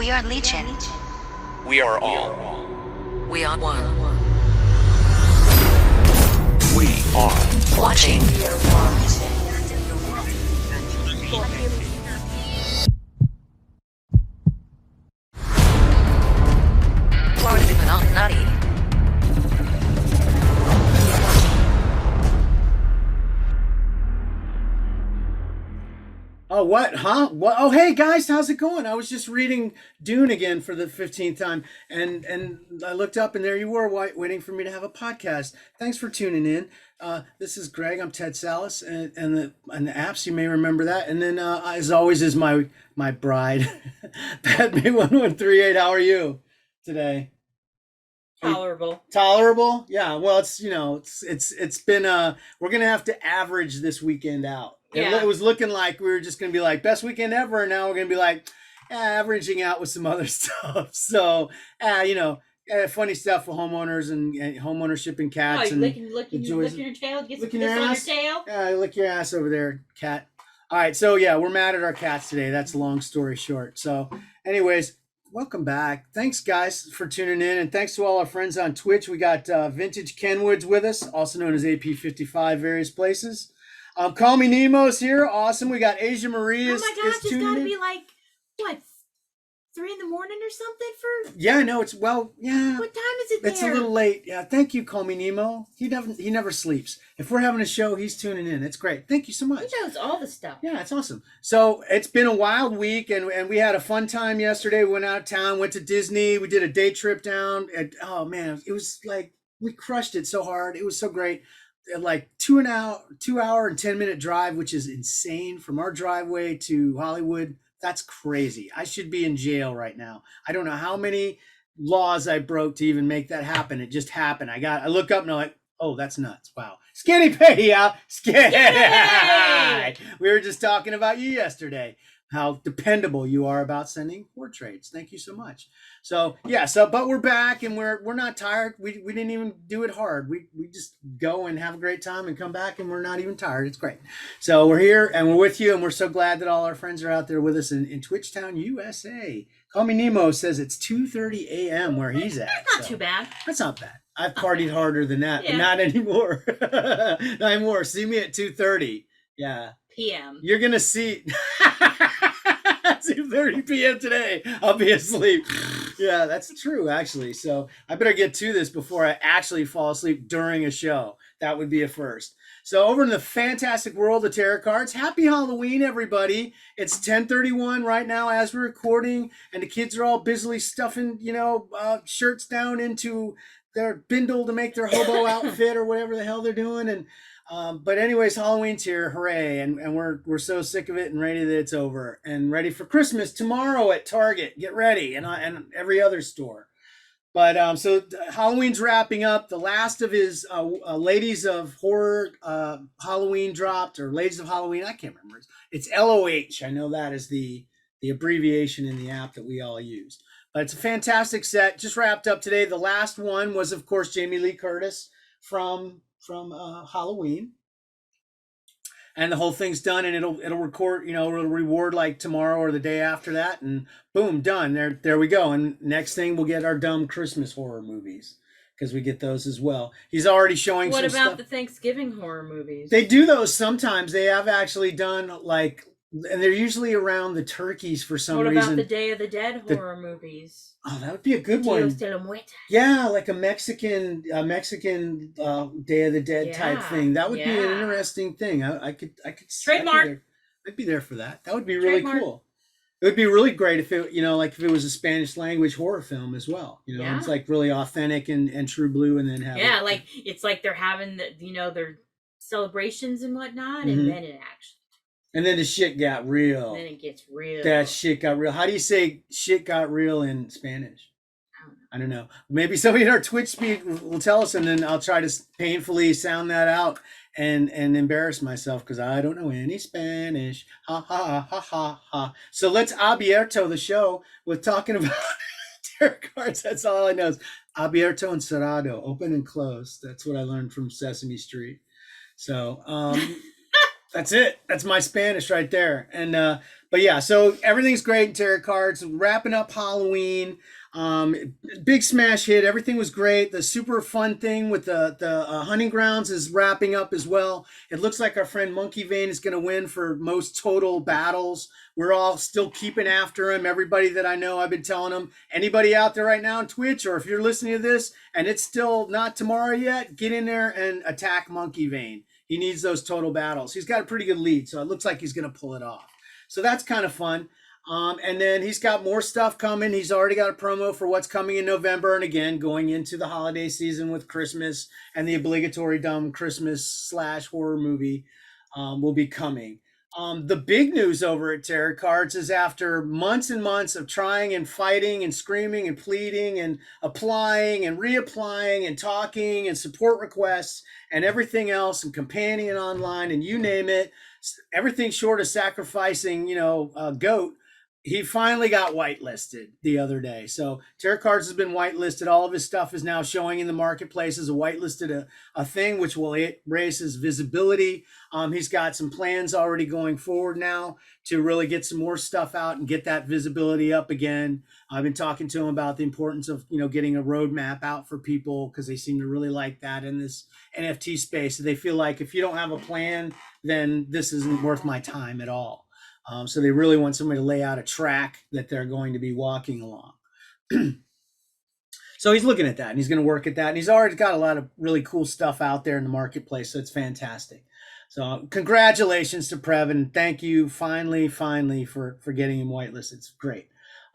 We are Legion. We are all. We are one. We are Watching. Nutty. Oh, what? Huh? What? Oh, hey guys, how's it going? I was just reading Dune again for the 15th time, and I looked up, and there you were, waiting for me to have a podcast. Thanks for tuning in. This is Greg. I'm Tedsallis, and the apps, you may remember that. And then, as always, is my bride, Padme1138. How are you today? Tolerable. Tolerable? Yeah. Well, it's been we're gonna have to average this weekend out. Yeah. It was looking like we were just gonna be like best weekend ever, and now we're gonna be like averaging out with some other stuff. So funny stuff with homeowners and home ownership and cats. And licking your tail? Get some piss on your tail? Yeah, lick your ass over there, cat. All right, so yeah, we're mad at our cats today. That's a long story short. So, anyways. Welcome back. Thanks, guys, for tuning in. And thanks to all our friends on Twitch. We got Vintage Kenwoods with us, also known as AP55, various places. Call Me Nemo's here. Awesome. We got Asia Marie. Oh my gosh, it's got to be like, what, 3 a.m. or something for? Yeah, no, it's, well, yeah. What time is it there? It's a little late. Yeah, thank you, Call Me Nemo. He never sleeps. If we're having a show, he's tuning in. It's great. Thank you so much. He knows all the stuff. Yeah, it's awesome. So it's been a wild week, and we had a fun time yesterday. We went out of town, went to Disney. We did a day trip down. And, oh, man, it was like we crushed it so hard. It was so great. Like 2 hour and 10-minute drive, which is insane from our driveway to Hollywood. That's crazy. I should be in jail right now. I don't know how many laws I broke to even make that happen. It just happened. I look up and I'm like, oh, that's nuts. Wow. Skinny Pay, yeah. Skinny. We were just talking about you yesterday, how dependable you are about sending Hoard trades. Thank you so much. So yeah, but we're back, and we're not tired. We didn't even do it hard. We just go and have a great time and come back, and we're not even tired. It's great. So we're here and we're with you, and we're so glad that all our friends are out there with us in Twitchtown, USA. Call Me Nemo says it's 2:30 a.m. where he's at. That's not too bad. That's not bad. I've partied harder than that, Yeah. but not anymore. Not anymore. See me at 2:30. Yeah. PM. You're gonna see 2:30 p.m. today. I'll be asleep. Yeah, that's true, actually. So I better get to this before I actually fall asleep during a show. That would be a first. So over in the fantastic world of tarot cards, happy Halloween, everybody. It's 10:31 right now as we're recording, and the kids are all busily stuffing, shirts down into their bindle to make their hobo outfit or whatever the hell they're doing. And but anyways, Halloween's here, hooray! And we're so sick of it and ready that it's over, and ready for Christmas tomorrow at Target. Get ready, and every other store. But so Halloween's wrapping up. The last of his Ladies of Horror Halloween dropped, or Ladies of Halloween. I can't remember. It's LOH. I know that is the abbreviation in the app that we all used. But it's a fantastic set. Just wrapped up today. The last one was, of course, Jamie Lee Curtis from Halloween, and the whole thing's done, and it'll record, it'll reward like tomorrow or the day after that, and boom, done. There we go. And next thing, we'll get our dumb Christmas horror movies, because we get those as well. He's already showing what some about stuff. the Thanksgiving horror movies? They do those sometimes. They have actually done like, and they're usually around the turkeys for some reason. What about the Day of the Dead horror movies? Oh, that would be a good one. Dios de los Muertos. Yeah, like a Mexican Day of the Dead type thing. That would be an interesting thing. I could trademark. I'd be there for that. That would be really cool. It would be really great if it, like if it was a Spanish language horror film as well. It's like really authentic and true blue, and then have like it's like they're having their celebrations and whatnot, and then it actually. And then the shit got real. And then it gets real. That shit got real. How do you say shit got real in Spanish? I don't know. Maybe somebody in our Twitch speed will tell us, and then I'll try to painfully sound that out and embarrass myself because I don't know any Spanish. Ha ha ha ha ha. So let's abierto the show with talking about tarot cards. That's all I know is abierto and cerrado, open and closed. That's what I learned from Sesame Street. So That's it. That's my Spanish right there. And but yeah, so everything's great in tarot cards. Wrapping up Halloween. Big smash hit. Everything was great. The super fun thing with the hunting grounds is wrapping up as well. It looks like our friend Monkey Vein is going to win for most total battles. We're all still keeping after him. Everybody that I know, I've been telling them. Anybody out there right now on Twitch, or if you're listening to this and it's still not tomorrow yet, get in there and attack Monkey Vein. He needs those total battles. He's got a pretty good lead, so it looks like he's going to pull it off. So that's kind of fun. And then he's got more stuff coming. He's already got a promo for what's coming in November. And again, going into the holiday season with Christmas and the obligatory dumb Christmas / horror movie will be coming. The big news over at Tarot Cards is after months and months of trying and fighting and screaming and pleading and applying and reapplying and talking and support requests and everything else and companion online and you name it, everything short of sacrificing, a goat, he finally got whitelisted the other day. So Tarot Cards has been whitelisted. All of his stuff is now showing in the marketplace as a whitelisted a thing, which will raise his visibility. He's got some plans already going forward now to really get some more stuff out and get that visibility up again. I've been talking to him about the importance of, getting a roadmap out for people because they seem to really like that in this NFT space. They feel like if you don't have a plan, then this isn't worth my time at all. So they really want somebody to lay out a track that they're going to be walking along. So he's looking at that and he's going to work at that. And he's already got a lot of really cool stuff out there in the marketplace. So it's fantastic. So congratulations to Previn. Thank you finally for getting him whitelisted. It's great.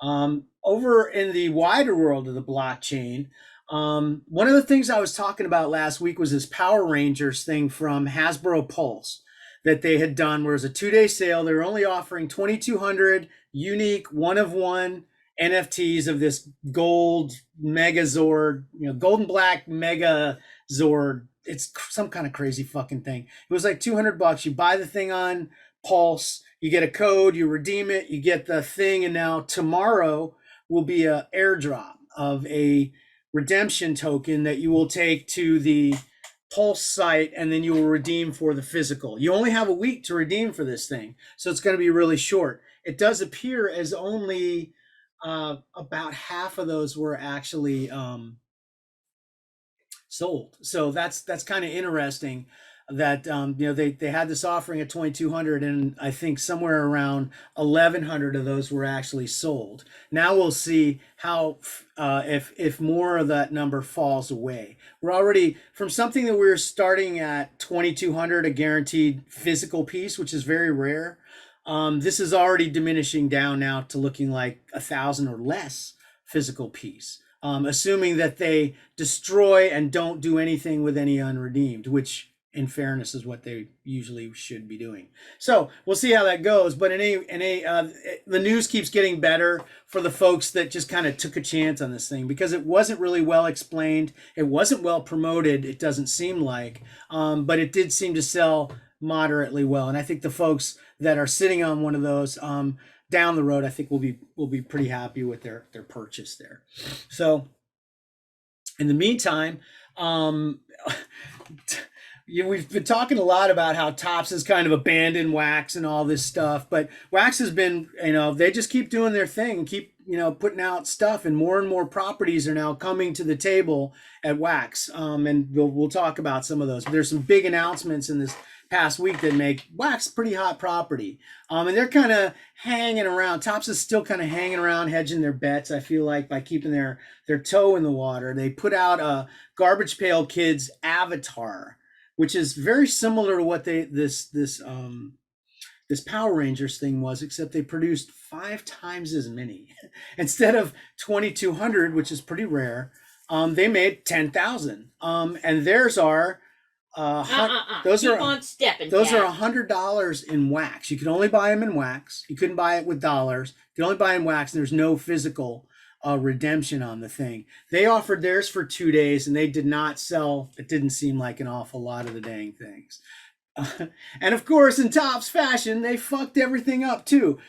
Over in the wider world of the blockchain, one of the things I was talking about last week was this Power Rangers thing from Hasbro Pulse that they had done, where it was a 2-day sale. They were only offering 2,200 unique one-of-one NFTs of this gold Megazord, gold and black Megazord. It's some kind of crazy fucking thing. It was like $200. You buy the thing on Pulse, you get a code, you redeem it, you get the thing, and now tomorrow will be a airdrop of a redemption token that you will take to the Pulse site, and then you will redeem for the physical. You only have a week to redeem for this thing, so it's going to be really short. It does appear as only about half of those were actually sold. So that's kind of interesting that they had this offering at 2,200, and I think somewhere around 1,100 of those were actually sold. Now we'll see how if more of that number falls away. We're already from something that we were starting at 2,200, a guaranteed physical piece, which is very rare. This is already diminishing down now to looking like 1,000 or less physical piece. Assuming that they destroy and don't do anything with any unredeemed, which in fairness is what they usually should be doing. So we'll see how that goes. But the news keeps getting better for the folks that just kind of took a chance on this thing, because it wasn't really well explained. It wasn't well promoted. It doesn't seem like, but it did seem to sell moderately well. And I think the folks that are sitting on one of those, down the road, I think we'll be pretty happy with their purchase there. So in the meantime, we've been talking a lot about how Topps has kind of abandoned Wax and all this stuff, but Wax has been, they just keep doing their thing and keep, putting out stuff, and more properties are now coming to the table at Wax. And we'll talk about some of those. But there's some big announcements in this past week that make Wax pretty hot property. And they're kind of hanging around. Topps is still kind of hanging around, hedging their bets, I feel like, by keeping their toe in the water. They put out a Garbage Pail Kids avatar, which is very similar to what this Power Rangers thing was, except they produced 5 times as many. Instead of 2,200, which is pretty rare, they made 10,000. And theirs are those are $100 in Wax. You can only buy them in Wax. You couldn't buy it with dollars. You can only buy in Wax, and there's no physical redemption on the thing. They offered theirs for 2 days, and they did not sell. It didn't seem like an awful lot of the dang things. And of course, in Topps fashion, they fucked everything up too.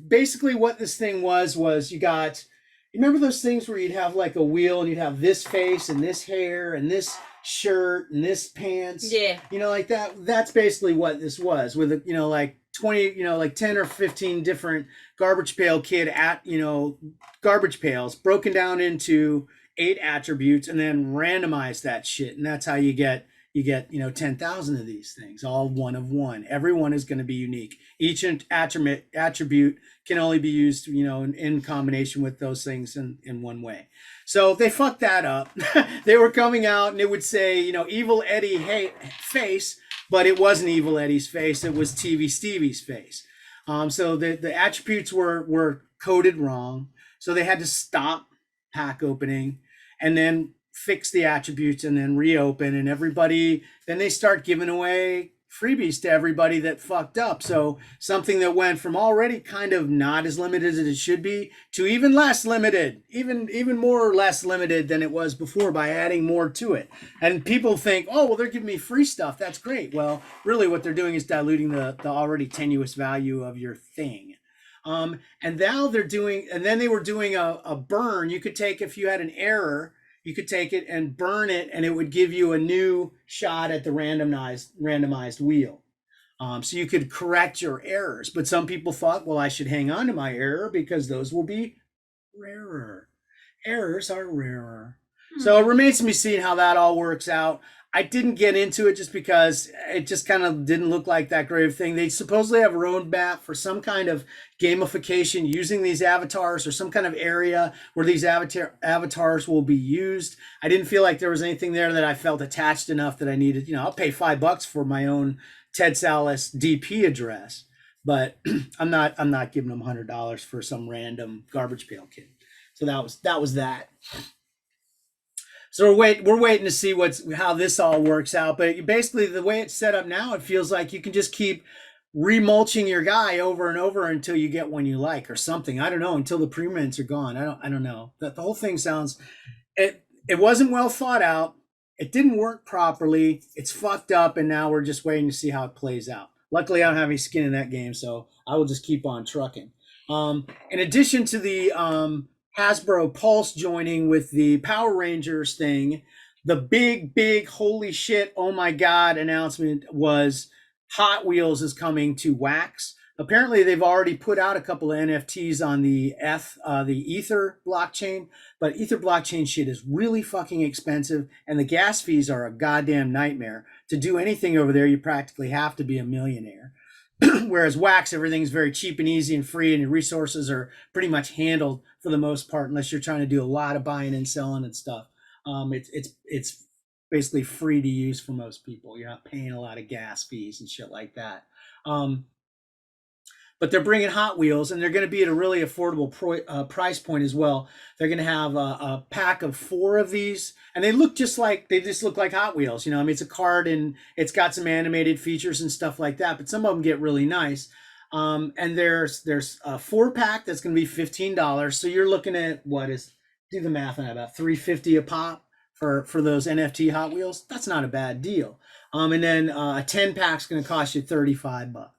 Basically, what this thing was you got. You remember those things where you'd have like a wheel and you'd have this face and this hair and this shirt and this pants. Yeah. You know, like that. That's basically what this was with, you know, like 20, you know, like 10 or 15 different garbage pail kid garbage pails broken down into 8 attributes and then randomize that shit. And that's how you get, you know, 10,000 of these things, all one of one. Every one is going to be unique. Each attribute can only be used, you know, in combination with those things in one way. So they fucked that up. They were coming out and it would say, you know, Evil Eddie face, but it wasn't Evil Eddie's face. It was TV Stevie's face. So the attributes were coded wrong. So they had to stop pack opening and then fix the attributes and then reopen, and then they start giving away freebies to everybody that fucked up. So something that went from already kind of not as limited as it should be to even less limited, even more or less limited than it was before by adding more to it. And people think, oh, well, they're giving me free stuff. That's great. Well, really what they're doing is diluting the already tenuous value of your thing. And now they were doing a burn. You could take, if you had an error, you could take it and burn it, and it would give you a new shot at the randomized wheel. So you could correct your errors. But some people thought, well, I should hang on to my error because those will be rarer. Errors are rarer. So it remains to be seen how that all works out. I didn't get into it just because it just kind of didn't look like that great of a thing. They supposedly have a roadmap for some kind of gamification using these avatars or some kind of area where these avatars will be used. I didn't feel like there was anything there that I felt attached enough that I needed, you know, I'll pay $5 for my own Tedsallis DP address, but I'm not giving them $100 for some random garbage pail kid. So that was that. So we're waiting to see how this all works out. But basically, the way it's set up now, it feels like you can just keep remulching your guy over and over until you get one you like or something. I don't know, until the pre-mints are gone. I don't know. The whole thing sounds, it wasn't well thought out. It didn't work properly. It's fucked up, and now we're just waiting to see how it plays out. Luckily, I don't have any skin in that game, so I will just keep on trucking. In addition to the Hasbro Pulse joining with the Power Rangers thing, the big holy shit, oh my god announcement was Hot Wheels is coming to Wax. Apparently they've already put out a couple of NFTs on the Ether blockchain, but Ether blockchain shit is really fucking expensive, and the gas fees are a goddamn nightmare. To do anything over there, you practically have to be a millionaire. Whereas Wax, everything's very cheap and easy and free, and your resources are pretty much handled for the most part, unless you're trying to do a lot of buying and selling and stuff. It's basically free to use for most people. You're not paying a lot of gas fees and shit like that. But they're bringing Hot Wheels, and they're going to be at a really affordable price point as well. They're going to have a pack of 4 of these, and they just look like Hot Wheels. You know, I mean, it's a card and it's got some animated features and stuff like that, but some of them get really nice. And there's a 4-pack that's going to be $15. So you're looking at do the math on that, about $3.50 a pop for those NFT Hot Wheels. That's not a bad deal. And then a 10-pack is going to cost you $35.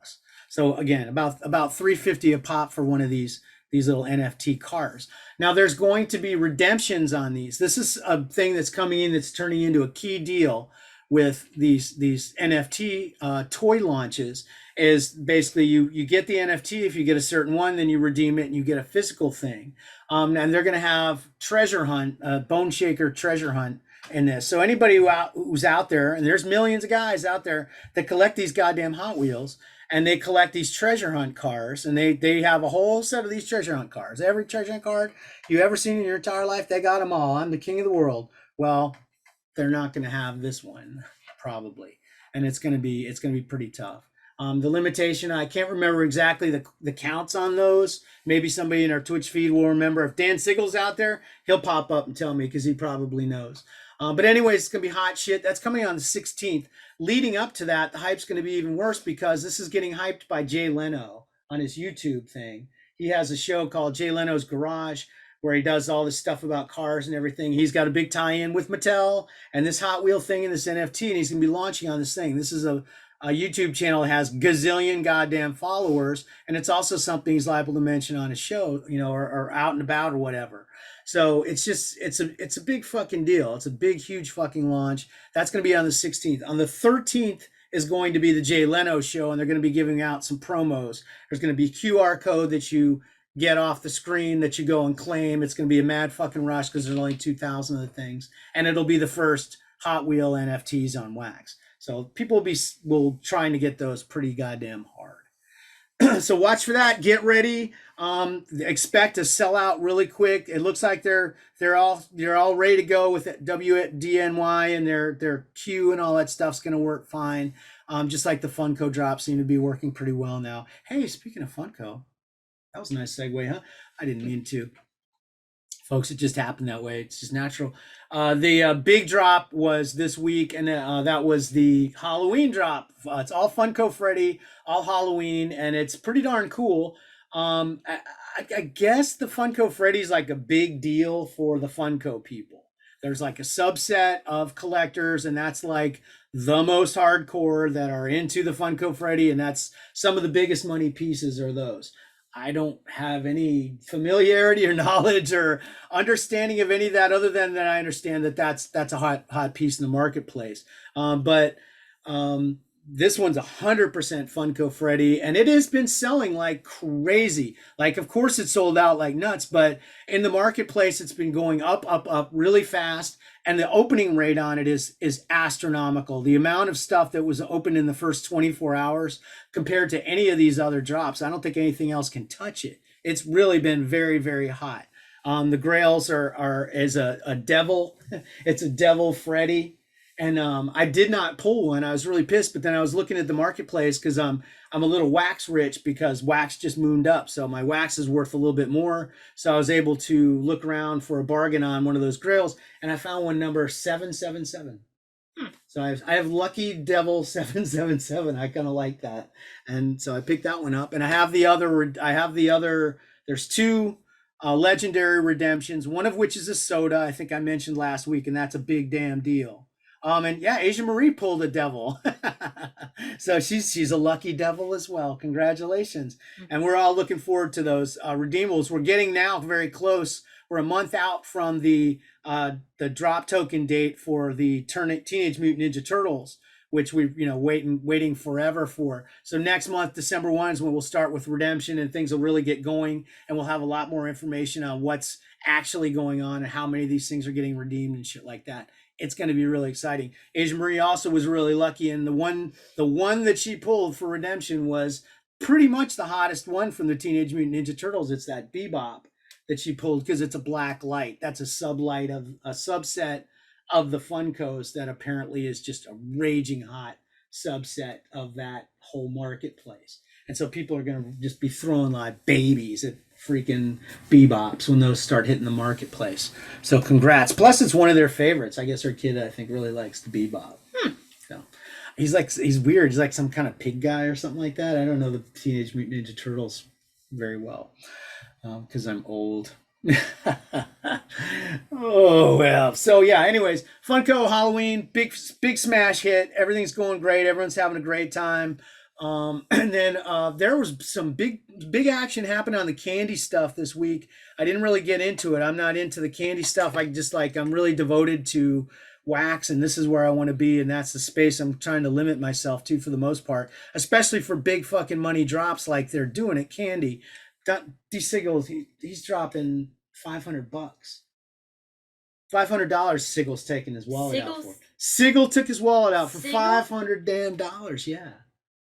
So again, about $3.50 a pop for one of these little NFT cars. Now there's going to be redemptions on these. This is a thing that's coming in that's turning into a key deal with these NFT toy launches. Is basically you get the NFT if you get a certain one, then you redeem it and you get a physical thing. And they're going to have treasure hunt, Bone Shaker treasure hunt in this. So anybody who's out there, and there's millions of guys out there that collect these goddamn Hot Wheels, and they collect these treasure hunt cars, and they have a whole set of these treasure hunt cars. Every treasure hunt card you ever seen in your entire life, they got them all. I'm the king of the world. Well, they're not going to have this one probably, and it's going to be pretty tough. The limitation, I can't remember exactly the counts on those. Maybe somebody in our Twitch feed will remember. If Dan Sigel's out there, he'll pop up and tell me because he probably knows. But anyways, it's going to be hot shit. That's coming on the 16th. Leading up to that, the hype's going to be even worse because this is getting hyped by Jay Leno on his YouTube thing. He has a show called Jay Leno's Garage where he does all this stuff about cars and everything. He's got a big tie-in with Mattel and this Hot Wheel thing and this NFT, and he's going to be launching on this thing. This is a YouTube channel has gazillion goddamn followers, and it's also something he's liable to mention on his show, or out and about or whatever. So it's a big fucking deal. It's a big, huge fucking launch. That's going to be on the 16th. On the 13th is going to be the Jay Leno show, and they're going to be giving out some promos. There's going to be a QR code that you get off the screen that you go and claim. It's going to be a mad fucking rush because there's only 2,000 of the things, and it'll be the first Hot Wheel NFTs on wax. So people will trying to get those pretty goddamn hard. So watch for that. Get ready. Expect to sell out really quick. It looks like they're all ready to go with WDNY, and their queue and all that stuff's going to work fine. Just like the Funko drops seem to be working pretty well now. Hey, speaking of Funko, that was a nice segue, huh? I didn't mean to. Folks, it just happened that way. It's just natural. The big drop was this week, and that was the Halloween drop. It's all Funko Freddy, all Halloween, and it's pretty darn cool. I guess the Funko Freddy's like a big deal for the Funko people. There's like a subset of collectors, and that's like the most hardcore that are into the Funko Freddy, and that's some of the biggest money pieces are those. I don't have any familiarity or knowledge or understanding of any of that, other than that I understand that that's a hot piece in the marketplace. But this one's 100% Funko Freddy, and it has been selling like crazy. Like, of course, it sold out like nuts, but in the marketplace, it's been going up really fast. And the opening rate on it is astronomical. The amount of stuff that was opened in the first 24 hours compared to any of these other drops, I don't think anything else can touch it. It's really been very, very hot. The grails are a devil. It's a devil Freddy. And I did not pull one. I was really pissed, but then I was looking at the marketplace because I'm a little wax rich because wax just mooned up. So my wax is worth a little bit more. So I was able to look around for a bargain on one of those grails, and I found one number 777. So I have Lucky Devil 777. I kind of like that. And so I picked that one up, and I have the other, there's two legendary redemptions, one of which is a soda, I think I mentioned last week, and that's a big damn deal. And yeah, Asia Marie pulled a devil. So she's a lucky devil as well. Congratulations. And we're all looking forward to those redeemables. We're getting now very close. We're a month out from the drop token date for the Teenage Mutant Ninja Turtles, which we've waiting forever for. So next month, December 1 is when we'll start with redemption, and things will really get going, and we'll have a lot more information on what's actually going on and how many of these things are getting redeemed and shit like that. It's going to be really exciting. Asia Marie also was really lucky, and the one that she pulled for redemption was pretty much the hottest one from the Teenage Mutant Ninja Turtles. It's that Bebop that she pulled because it's a black light. That's a subset of the Funkos that apparently is just a raging hot subset of that whole marketplace. And so people are going to just be throwing like babies at freaking Bebops when those start hitting the marketplace. So congrats. Plus, it's one of their favorites. I guess her kid, I think, really likes the Bebop. So he's weird. He's like some kind of pig guy or something like that. I don't know the Teenage Mutant Ninja Turtles very well because I'm old. Oh well. So yeah, anyways, Funko Halloween, big smash hit. Everything's going great. Everyone's having a great time. And then there was some big action happening on the candy stuff this week. I didn't really get into it. I'm not into the candy stuff. I'm really devoted to wax, and this is where I want to be, and that's the space I'm trying to limit myself to for the most part, especially for big fucking money drops like they're doing at Candy. D Siggles, he's dropping $500. $500 Siggle's taking his wallet out for. Siggle took his wallet out for $500 damn dollars. Yeah.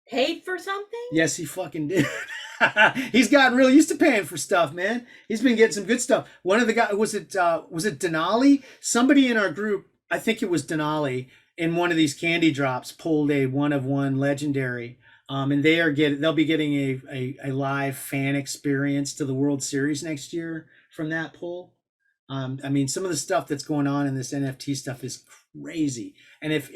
Paid for something? Yes, he fucking did. He's gotten really used to paying for stuff, man. He's been getting some good stuff. One of the guys, was it Denali? Somebody in our group, I think it was Denali, in one of these candy drops pulled a one of one legendary. And they'll be getting a live fan experience to the World Series next year from that pull. I mean, some of the stuff that's going on in this NFT stuff is crazy. And if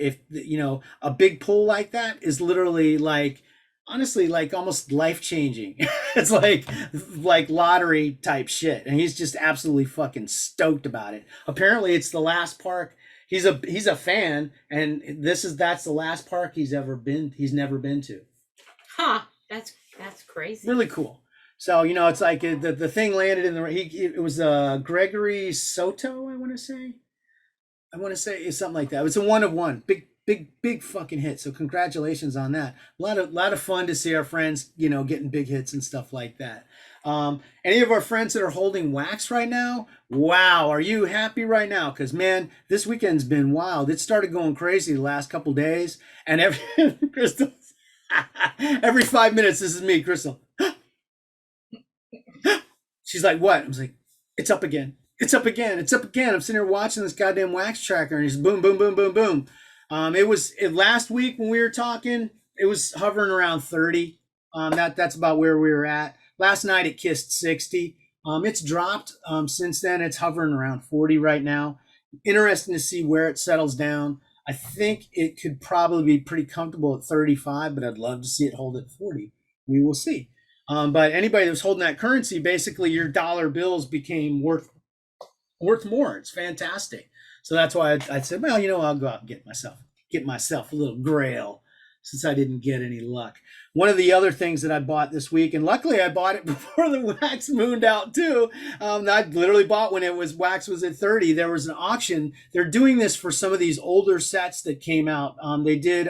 a big pull like that is literally like, honestly, like almost life-changing. It's like lottery type shit. And he's just absolutely fucking stoked about it. Apparently it's the last park He's a fan, and that's the last park he's never been to. Huh. That's crazy. Really cool. So it's like the thing landed in it was Gregory Soto, I want to say it's something like that. It's a 1 of 1, big fucking hit. So congratulations on that. A lot of fun to see our friends getting big hits and stuff like that. Any of our friends that are holding wax right now, wow, are you happy right now? Because man, this weekend's been wild. It started going crazy the last couple days, and Crystal, every 5 minutes, this is me, Crystal. She's like, what? I was like, it's up again. It's up again. It's up again. I'm sitting here watching this goddamn wax tracker, and he's boom, boom, boom, boom, boom. Last week when we were talking, it was hovering around 30. That's about where we were at. Last night it kissed 60. It's dropped since then. It's hovering around 40 right now. Interesting to see where it settles down. I think it could probably be pretty comfortable at 35, but I'd love to see it hold at 40. We will see. But anybody that was holding that currency, basically your dollar bills became worth more. It's fantastic. So that's why I said, well, I'll go out and get myself a little grail, since I didn't get any luck. One of the other things that I bought this week, and luckily I bought it before the wax mooned out too. I literally bought when wax was at 30. There was an auction. They're doing this for some of these older sets that came out. They did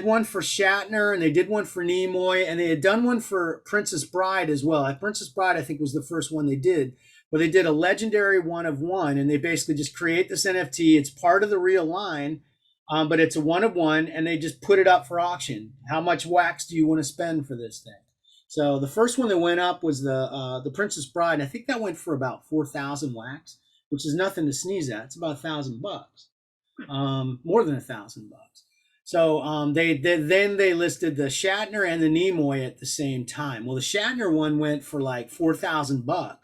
one for Shatner, and they did one for Nimoy, and they had done one for Princess Bride as well. Princess Bride, I think, was the first one they did. But they did a legendary 1 of 1, and they basically just create this NFT. It's part of the real line, but it's a 1 of 1, and they just put it up for auction. How much wax do you want to spend for this thing? So the first one that went up was the Princess Bride. I think that went for about 4,000 wax, which is nothing to sneeze at. It's about $1,000, more than $1,000. So they listed the Shatner and the Nimoy at the same time. Well, the Shatner one went for like $4,000.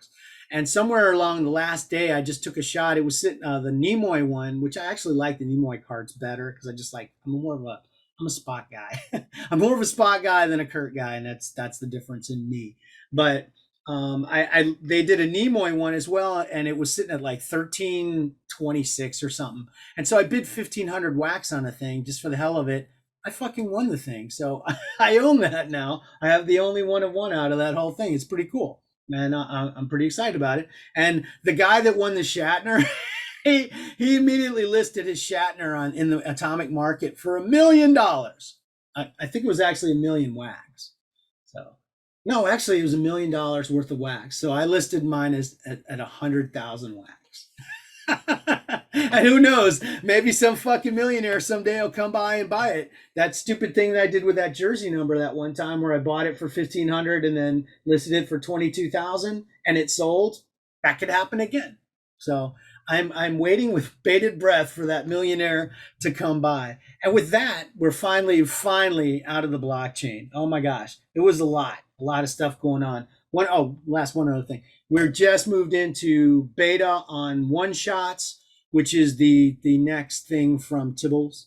And somewhere along the last day, I just took a shot. It was sitting the Nimoy one, which I actually like the Nimoy cards better because I'm a spot guy. I'm more of a spot guy than a Kurt guy, and that's the difference in me. But they did a Nimoy one as well, and it was sitting at like 1326 or something. And so I bid 1,500 wax on a thing just for the hell of it. I fucking won the thing, so I own that now. I have the only 1 of 1 out of that whole thing. It's pretty cool. And I'm pretty excited about it. And the guy that won the Shatner, he immediately listed his Shatner in the atomic market for $1 million. I think it was actually 1 million wax. So no, actually it was $1 million worth of wax. So I listed mine at 100,000 wax. And who knows, maybe some fucking millionaire someday will come by and buy it. That stupid thing that I did with that jersey number that one time where I bought it for 1,500 and then listed it for 22,000 and it sold, that could happen again. So I'm waiting with bated breath for that millionaire to come by. And with that, we're finally out of the blockchain. Oh my gosh, it was a lot of stuff going on. One other thing. We're just moved into beta on one shots, which is the next thing from Tibbles.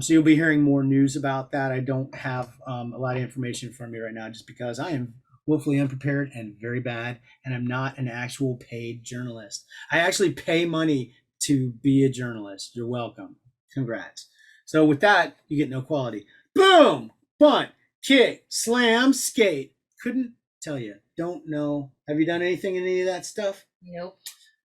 So you'll be hearing more news about that. I don't have a lot of information from you right now just because I am woefully unprepared and very bad, and I'm not an actual paid journalist. I actually pay money to be a journalist. You're welcome. Congrats. So with that, you get no quality. Boom! Bunt, kick, slam, skate. Couldn't tell you. Don't know. Have you done anything in any of that stuff? Nope.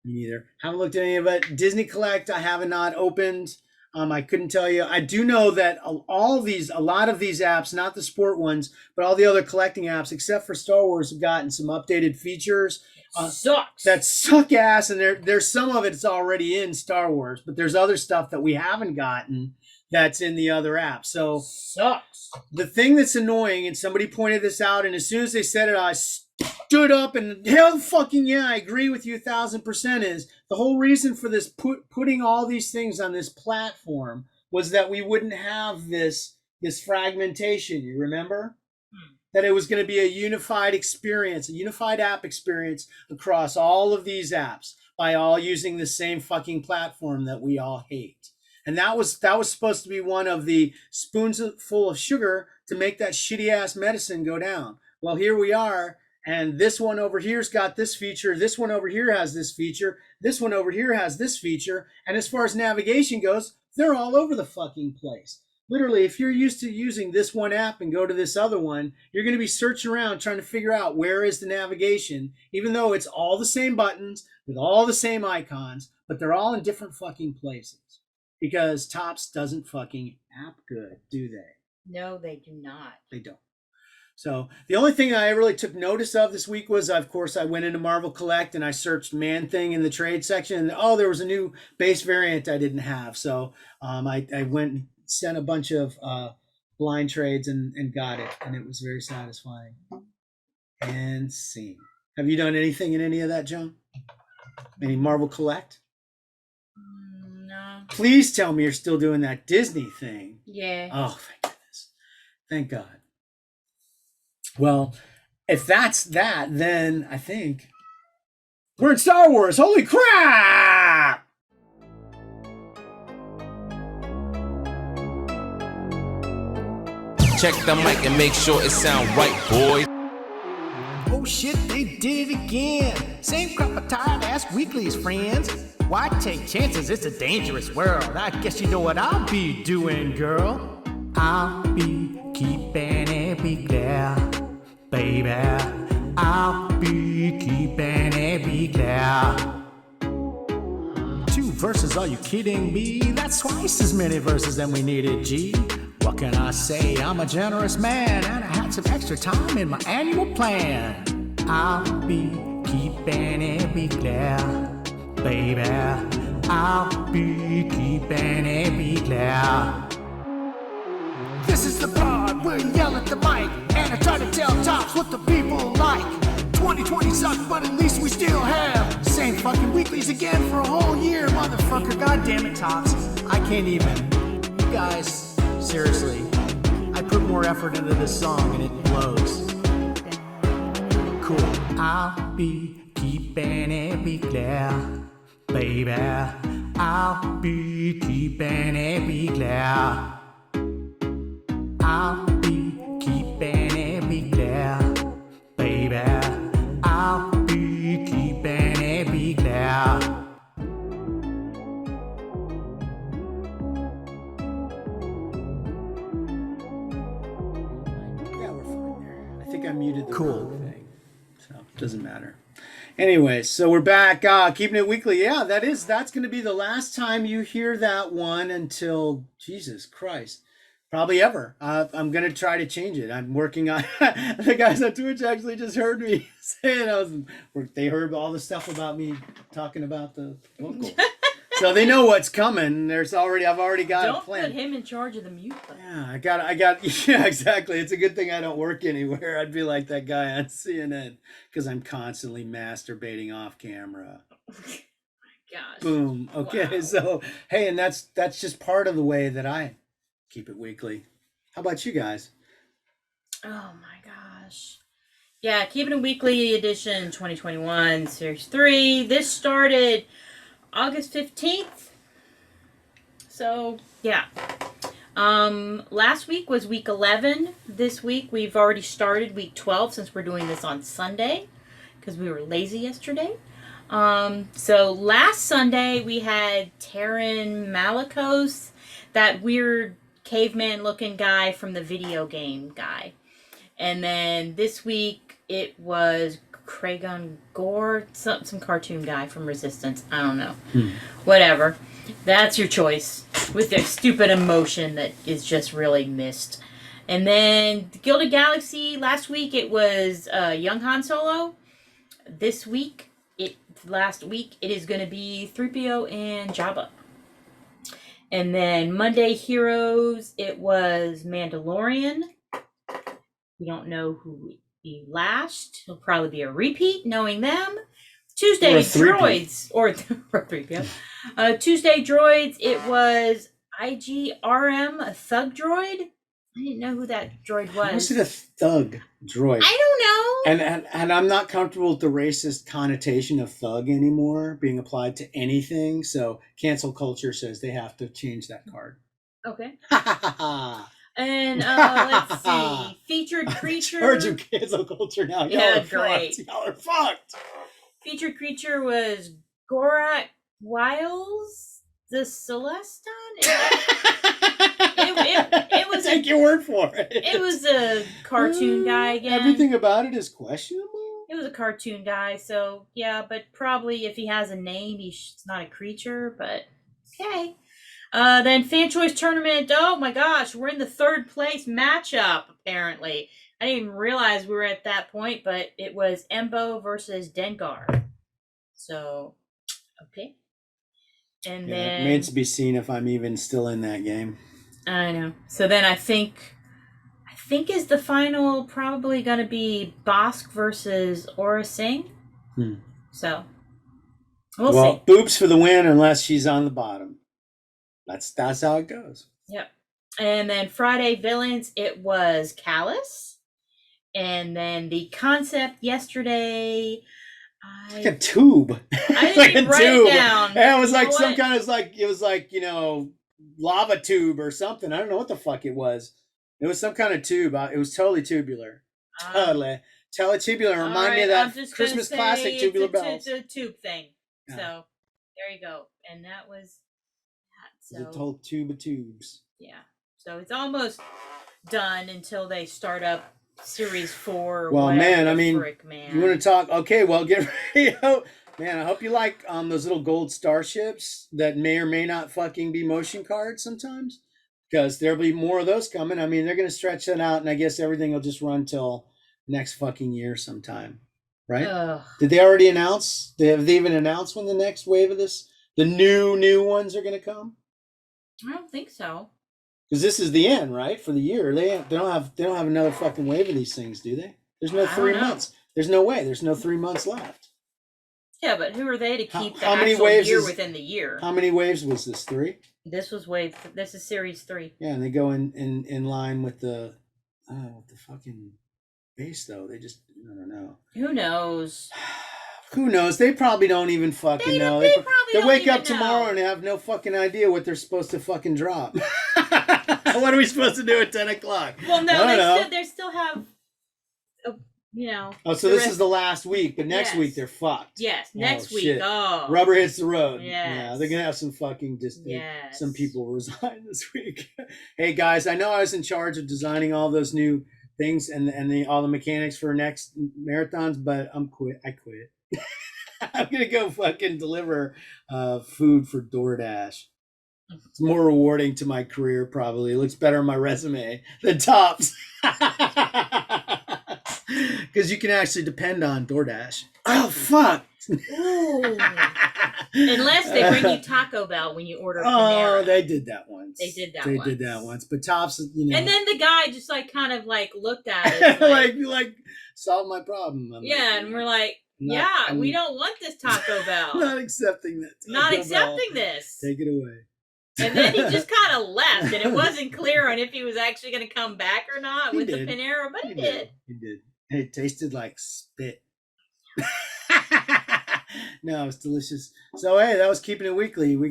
Me neither. Haven't looked at any of it. Disney Collect, I haven't not opened. I couldn't tell you. I do know that a lot of these apps, not the sport ones, but all the other collecting apps, except for Star Wars, have gotten some updated features. Sucks. That suck ass, and there's some of it's already in Star Wars, but there's other stuff that we haven't gotten that's in the other apps. So sucks. The thing that's annoying, and somebody pointed this out, and as soon as they said it, I stood up and hell fucking yeah, I agree with you 1,000%, is the whole reason for this putting all these things on this platform was that we wouldn't have this fragmentation. You remember? That it was going to be a unified experience, a unified app experience across all of these apps by all using the same fucking platform that we all hate. And that was supposed to be one of the spoons full of sugar to make that shitty ass medicine go down. Well, here we are, And this one over here's got this feature. This one over here has this feature. This one over here has this feature. And as far as navigation goes, they're all over the fucking place. Literally, if you're used to using this one app and go to this other one, you're going to be searching around trying to figure out where is the navigation, even though it's all the same buttons with all the same icons, but they're all in different fucking places. Because Topps doesn't fucking app good, do they? No, they do not. They don't. So the only thing I really took notice of this week was, of course, I went into Marvel Collect and I searched Man Thing in the trade section. And, there was a new base variant I didn't have. So I went and sent a bunch of blind trades and got it. And it was very satisfying. And seen. Have you done anything in any of that, Joan? Any Marvel Collect? No. Please tell me you're still doing that Disney thing. Yeah. Oh, thank goodness. Thank God. Well, if that's that, then I think we're in Star Wars. Holy crap! Check the mic and make sure it sound right, boy. Oh shit, they did it again. Same crap of tired ass weeklies, friends. Why take chances? It's a dangerous world. I guess you know what I'll be doing, girl. I'll be keeping it big there, baby. I'll be keeping it big there. 2 verses, are you kidding me? That's twice as many verses than we needed, G. What can I say? I'm a generous man, and I had some extra time in my annual plan. I'll be keeping it big there, baby. I'll be keeping it big there. This is the part where you yell at the mic, and I try to tell Topps what the people like. 2020 sucked, but at least we still have same fucking weeklies again for a whole year, motherfucker. God damn it, Topps. I can't even. You guys, seriously, I put more effort into this song and it blows. Cool. I'll be keeping it big there, baby. I'll be keeping it big there. I'll be keeping it big there, baby. I'll be keeping it big there. Yeah, we're fine there. I think I muted the Cool. wrong thing, so it doesn't matter. Anyways, so we're back, keeping it weekly. Yeah, that's going to be the last time you hear that one until Jesus Christ. Probably ever. I'm going to try to change it. I'm working on the guys on Twitch actually just heard me say it. They heard all the stuff about me talking about the local. So they know what's coming. I've already got a plan. Don't put him in charge of the mute button. Yeah, I got yeah, exactly. It's a good thing I don't work anywhere. I'd be like that guy on CNN because I'm constantly masturbating off camera. Gosh. Boom. Okay, Wow. so hey, and that's just part of the way that I keep it weekly. How about you guys? Oh my gosh. Yeah, Keeping It Weekly edition 2021 Series 3. This started August 15th. So, yeah. Last week was week 11. This week we've already started week 12 since we're doing this on Sunday because we were lazy yesterday. So last Sunday we had Terran Malikos, that weird caveman looking guy from the video game guy. And then this week it was Kragon Gore, some cartoon guy from Resistance. I don't know. Whatever. That's your choice with their stupid emotion that is just really missed. And then Gilded Galaxy, last week it was Young Han Solo. This week, last week, it is going to be 3PO and Jabba. And then Monday Heroes, it was Mandalorian. We don't know who will be last. It'll probably be a repeat, knowing them. Tuesday Droids, or 3PO. Tuesday Droids, it was IGRM, a thug droid. I didn't know who that droid was. How is it a thug droid? I don't know. And I'm not comfortable with the racist connotation of thug anymore being applied to anything. So cancel culture says they have to change that card. Okay. And let's see, featured creature. Charge of cancel culture now. Yeah, Y'all are great. fucked. Y'all are fucked. Featured creature was Gorak Wiles the Celeston. It was Take your word for it. It was a cartoon guy again. Everything about it is questionable. It was a cartoon guy, so yeah, but probably if he has a name, he's not a creature, but okay. Then fan choice tournament. Oh my gosh, we're in the third place matchup, apparently. I didn't even realize we were at that point, but it was Embo versus Dengar. So, okay. And Yeah, then it remains to be seen if I'm even still in that game. I know. So then I think is the final probably going to be Bosk versus Aura Singh. So we'll see. Boobs for the win unless she's on the bottom. That's how it goes. Yep. And then Friday villains, it was Callus. And then the concept yesterday, Like a tube. I didn't even write it down. Yeah, it was like You know some what? kind of it was like, lava tube or something. I don't know what the fuck it was. It was some kind of tube. It was totally tubular. Totally tubular. Remind me of that Christmas classic, Tubular Bells. It's a tube thing. Yeah. So there you go. And that was that. So It's a whole tube of tubes. yeah. So it's almost done until they start up Series 4 or Well, whatever man, the I mean, frick, man. You want to talk? Okay, well, get ready. Man, I hope you like those little gold starships that may or may not fucking be motion cards sometimes, because there'll be more of those coming. I mean, they're going to stretch that out, and I guess everything will just run till next fucking year sometime, right? Ugh. Did they already announce? Have they even announced when the next wave of the new ones are going to come? I don't think so. Because this is the end, right, for the year. They don't have another fucking wave of these things, do they? There's no I don't 3 know. months. There's no way. There's no 3 months left. Yeah, but who are they to keep the how many actual waves year is- within the year? How many waves was this? 3? This is Series 3. Yeah, and they go in line with the fucking base though. They just I don't know. Who knows? Who knows? They probably don't even fucking know. They probably They don't wake even up tomorrow know. and have no fucking idea what they're supposed to fucking drop. What are we supposed to do at 10 o'clock? Well, no, I don't know. they still have, Oh, so this is the last week, but next Yes. week they're fucked. Yes, next week. Shit. Oh, Rubber hits the road. Yes. Yeah, they're gonna have some fucking Yes. some people resign this week. Hey guys, I know I was in charge of designing all those new things and all the mechanics for next marathons, but I quit. I'm gonna go fucking deliver food for DoorDash. It's more rewarding to my career, probably. It looks better on my resume than Tops. Because you can actually depend on DoorDash. Oh, fuck. Ooh. Unless they bring you Taco Bell when you order Oh, Panera. they did that once. They did that They did that once. But Tops, And then the guy just kind of looked at it. like solve my problem. Yeah, and we're like, we don't want this Taco Bell. Not accepting that. Not Taco accepting Bell. this. Take it away. And then he just kind of left, and it wasn't clear on if he was actually going to come back or not He with did. the Panera, but he did. He did. It tasted like spit. No, it's delicious. So hey, that was Keeping It Weekly. We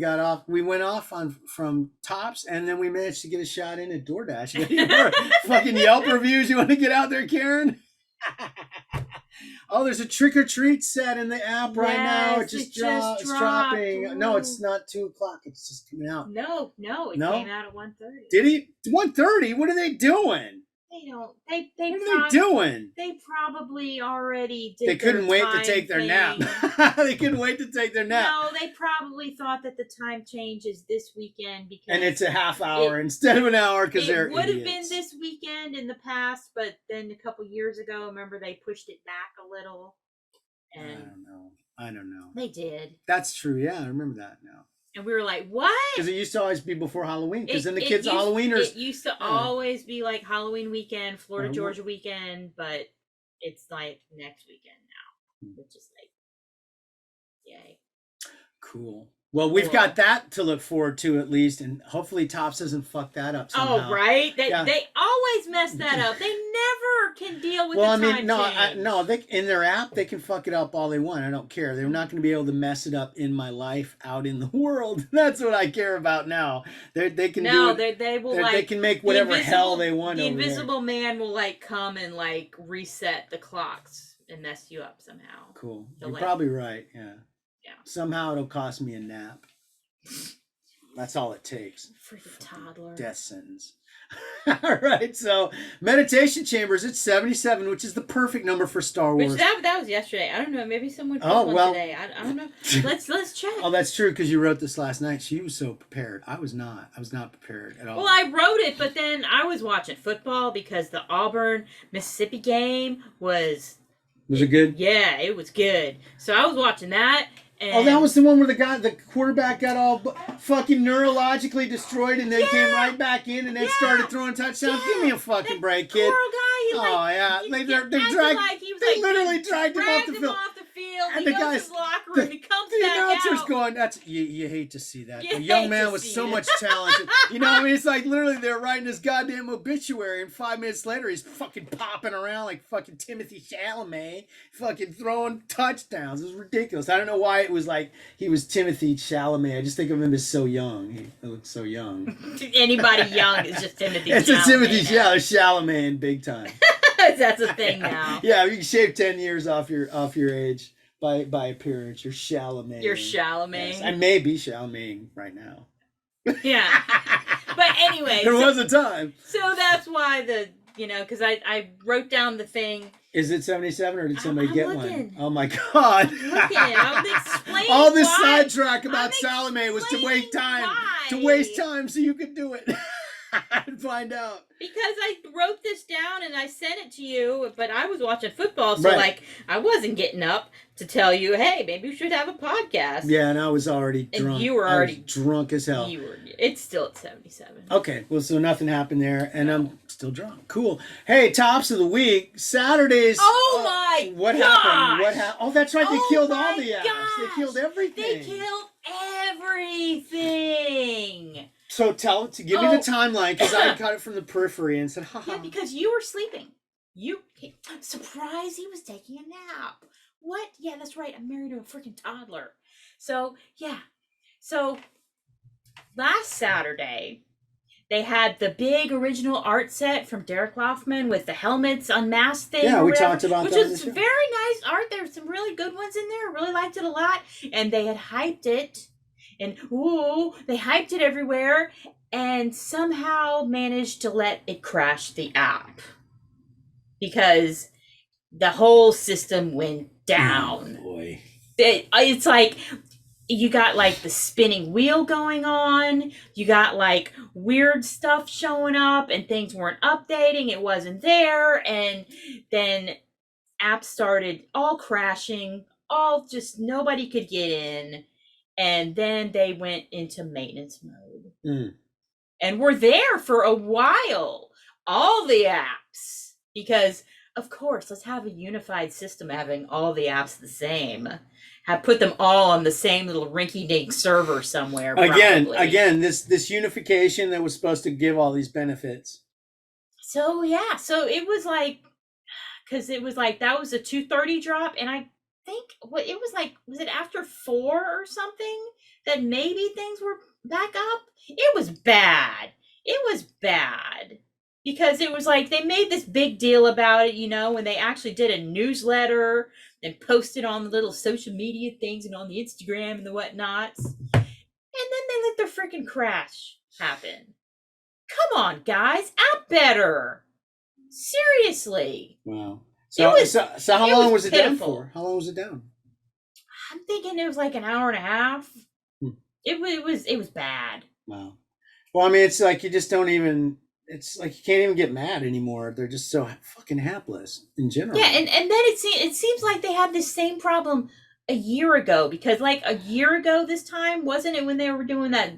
went off from Tops, and then we managed to get a shot in at DoorDash. Any more fucking Yelp reviews you want to get out there, Karen? Oh, there's a trick or treat set in the app right now. It Yes, just dropped. dropping. No, Ooh. it's not 2:00. It's just coming out. No, it No? came out at 1:30. Did he? 1:30? What are they doing? They don't. They What are they doing? They probably already did. They couldn't their wait to time take their thing. nap. They couldn't wait to take their nap. No, they probably thought that the time change is this weekend because And it's a half hour instead of an hour because they're it would have been idiots. this weekend in the past, but then a couple years ago, remember they pushed it back a little, and I don't know. they did, That's true. Yeah, I remember that now. and we were like, "What?" Because it used to always be before Halloween. Because then the It kids' used- Halloweeners. It used to always be like Halloween weekend, Florida Uh-huh. Georgia weekend, but it's like next weekend now, which is like, yay. Cool. Well, we've got that to look forward to at least, and hopefully Tops doesn't fuck that up somehow. Oh, right? They Yeah. always mess that up. They never can deal with Well, the I time mean, no, change. no. They in their app, they can fuck it up all they want. I don't care. They're not going to be able to mess it up in my life out in the world. That's what I care about now. They can No, do it. they will They can make whatever hell they want. The over there. invisible man will like come and like reset the clocks and mess you up somehow. Cool. He'll, You're like- probably right. Yeah. Yeah. Somehow it'll cost me a nap. That's all it takes. Freaking toddler. Death sentence. All right. So meditation chambers. It's 77, which is the perfect number for Star Wars. Which that was yesterday. I don't know. Maybe someone put one today. I don't know. Let's check. Oh, that's true because you wrote this last night. She was so prepared. I was not. I was not prepared at all. Well, I wrote it, but then I was watching football because the Auburn Mississippi game was. Was it good? Yeah, it was good. So I was watching that. And Oh, that was the one where the quarterback got all fucking neurologically destroyed and then came right back in and then started throwing touchdowns. Yeah. Give me a fucking break, kid. Poor guy. He, Oh, like, yeah. he They acted dragged- like he was, they like, literally dragged him off the field. And And he the goes guys- to his locker room. He comes The back announcer's out. going, that's you hate to see that. You The young hate man to was see so it. much talented. You know what I mean? It's like literally they're writing his goddamn obituary and 5 minutes later he's fucking popping around like fucking Timothy Chalamet, fucking throwing touchdowns. It was ridiculous. I don't know why it was like he was Timothy Chalamet. I just think of him as so young. He looks so young. Anybody young is just Timothy It's a Chalamet Timothy now. Chalamet in big time. That's a thing now. Yeah, you can shave 10 years off your age by appearance. You're Chalamet. You're Chalamet. Yes, I may be Chalamet right now. Yeah. But anyway. There was a time. So that's why because I wrote down the thing. Is it 77 or did somebody I'm get looking. one? Oh my God. Look at it. I'm explaining All this why. sidetrack about I'm Chalamet was to waste explaining time. why. To waste time so you could do it. And find out. Because I wrote this down and I sent it to you, but I was watching football, so Right. I wasn't getting up to tell you, hey, maybe we should have a podcast. Yeah, and I was already And drunk. you were I was already- drunk as hell. It's still at 77. Okay, well, so nothing happened there, and I'm still drunk. Cool. Hey, tops of the week, Saturdays. Oh my What gosh! happened? What happened? Oh, that's right. They Oh killed all my the apps. They gosh! killed everything. They killed everything. So give me the timeline because I got it from the periphery and said, haha. Yeah, because you were sleeping. Surprise, he was taking a nap. What? Yeah, that's right. I'm married to a freaking toddler. So, yeah. So, last Saturday, they had the big original art set from Derek Loffman with the helmets unmasked thing. Yeah, or we whatever, talked about which that on was the show. very nice art. There were some really good ones in there. I really liked it a lot. And they had hyped it. And, they hyped it everywhere. And somehow managed to let it crash the app. Because the whole system went down. Oh, boy. It's like you got like the spinning wheel going on, you got like weird stuff showing up and things weren't updating, it wasn't there, and then apps started all crashing, all just nobody could get in, and then they went into maintenance mode. And we're there for a while, all the apps, because of course, let's have a unified system having all the apps the same. Put them all on the same little rinky-dink server somewhere. Again, this unification that was supposed to give all these benefits. So yeah, so it was like, because it was like that was a 2:30 drop, and I think it was like, was it after 4 or something that maybe things were back up? It was bad. It was bad. Because it was like they made this big deal about it, when they actually did a newsletter and posted on the little social media things and on the Instagram and the whatnots. And then they let their freaking crash happen. Come on, guys, act better. Seriously. Wow. So how long was it down for? How long was it down? I'm thinking it was like an hour and a half. It was bad. Wow. Well, I mean, it's like you just don't even. It's like you can't even get mad anymore. They're just so fucking hapless in general. Yeah, and then it seems like they had this same problem a year ago, because like a year ago this time, wasn't it when they were doing that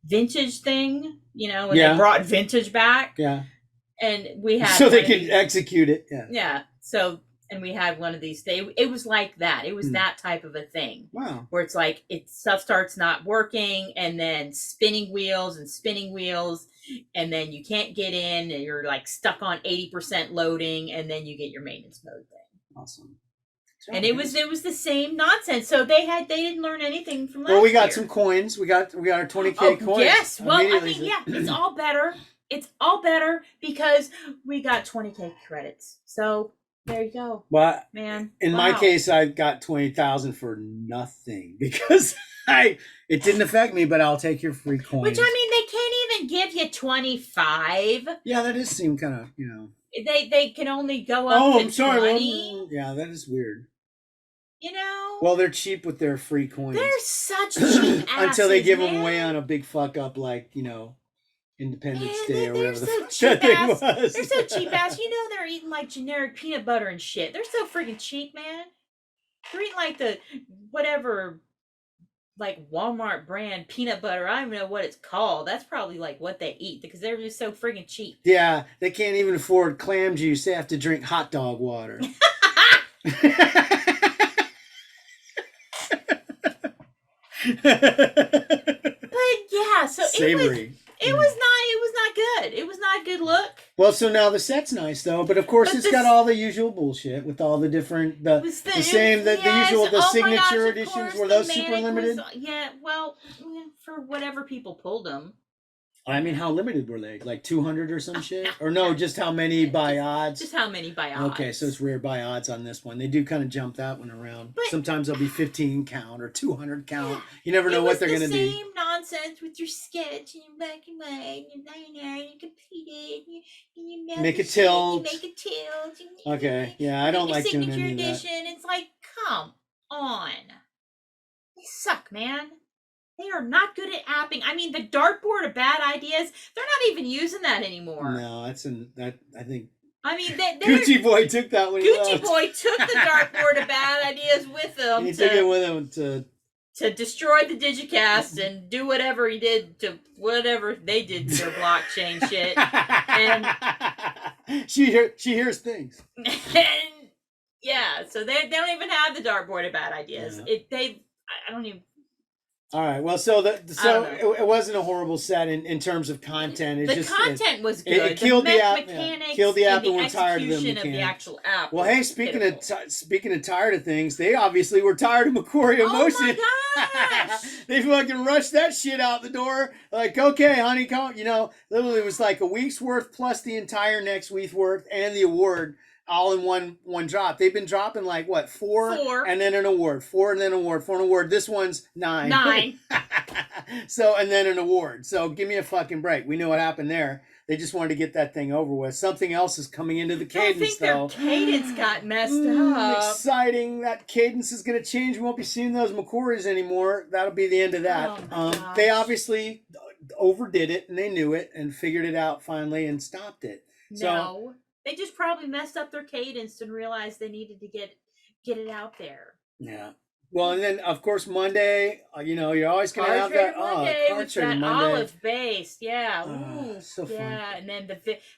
vintage thing, when they brought vintage back? Yeah. And we had so they could execute it. Yeah. Yeah. So, and we had one of these things. It was like that. It was that type of a thing. Wow. Where it's like stuff starts not working, and then spinning wheels, and then you can't get in, and you're like stuck on 80% loading, and then you get your maintenance mode thing. Awesome. And it was the same nonsense. So they didn't learn anything from last year. Well, we got some coins. We got our 20K coins. Yes. Well, I mean, yeah, it's all better. It's all better because we got 20K credits. So there you go. Well, man. In my case, I got 20,000 for nothing because it didn't affect me, but I'll take your free coins. Which, I mean, they can't even give you 25. Yeah, that does seem kind of, They can only go up to 20. Well, yeah, that is weird. Well, they're cheap with their free coins. They're such cheap asses, until they give them away on a big fuck up like, Independence Day or whatever the fuck that thing was. They're so cheap ass. They're eating like generic peanut butter and shit. They're so freaking cheap, man. They're eating like the whatever, like Walmart brand peanut butter. I don't even know what it's called. That's probably like what they eat because they're just so freaking cheap. Yeah, they can't even afford clam juice. They have to drink hot dog water. But yeah, so savory. It was not good. It was not a good look. Well, so now the set's nice though, but of course it's got all the usual bullshit with all the different the usual signature editions. Were those super limited? Well, for whatever people pulled them. I mean, how limited were they? Like 200 or some shit? Or no, just how many by odds? Just how many by odds. Okay, so it's rare by odds on this one. They do kind of jump that one around. But sometimes they'll be 15 count or 200 count. You never know what they're going to be. Same nonsense with your sketch and your black and white and your liner and you complete it and you make a tilt. You make a tilt. Okay, yeah, I don't like doing any of that. Edition. It's like, come on. They suck, man. They are not good at apping. I mean, the dartboard of bad ideas, they're not even using that anymore. No, I think. I mean, Gucci Boy took that one. Gucci Boy took the dartboard of bad ideas with him. He took it with him to destroy the Digicast and do whatever he did to whatever they did to their blockchain shit. And she hears things. And yeah, so they don't even have the dartboard of bad ideas. Yeah. I don't even. All right. Well, it wasn't a horrible set in terms of content. The content was good. It killed the app. Mechanics killed the app, and and we're tired of the execution mechanics. of the actual app. Well, hey, speaking of tired of things, they obviously were tired of Macquarie Emotion. Oh my gosh! They fucking rushed that shit out the door. Like, okay, honey, come. Literally, it was like a week's worth plus the entire next week's worth and the award. All in one drop. They've been dropping like what, four and then an award, 4 and then an award, 4 and an award. This one's 9. So and then an award. So give me a fucking break. We know what happened there. They just wanted to get that thing over with. Something else is coming into the cadence, I think their cadence got messed up. Exciting. That cadence is going to change. We won't be seeing those Macquaries anymore. That'll be the end of that. Oh they obviously overdid it and they knew it and figured it out finally and stopped it. No. They just probably messed up their cadence and realized they needed to get it out there. Yeah. Well, and then of course Monday, you're always gonna have that card trading Monday. Olive based, yeah. Ooh, so fun. Yeah, and then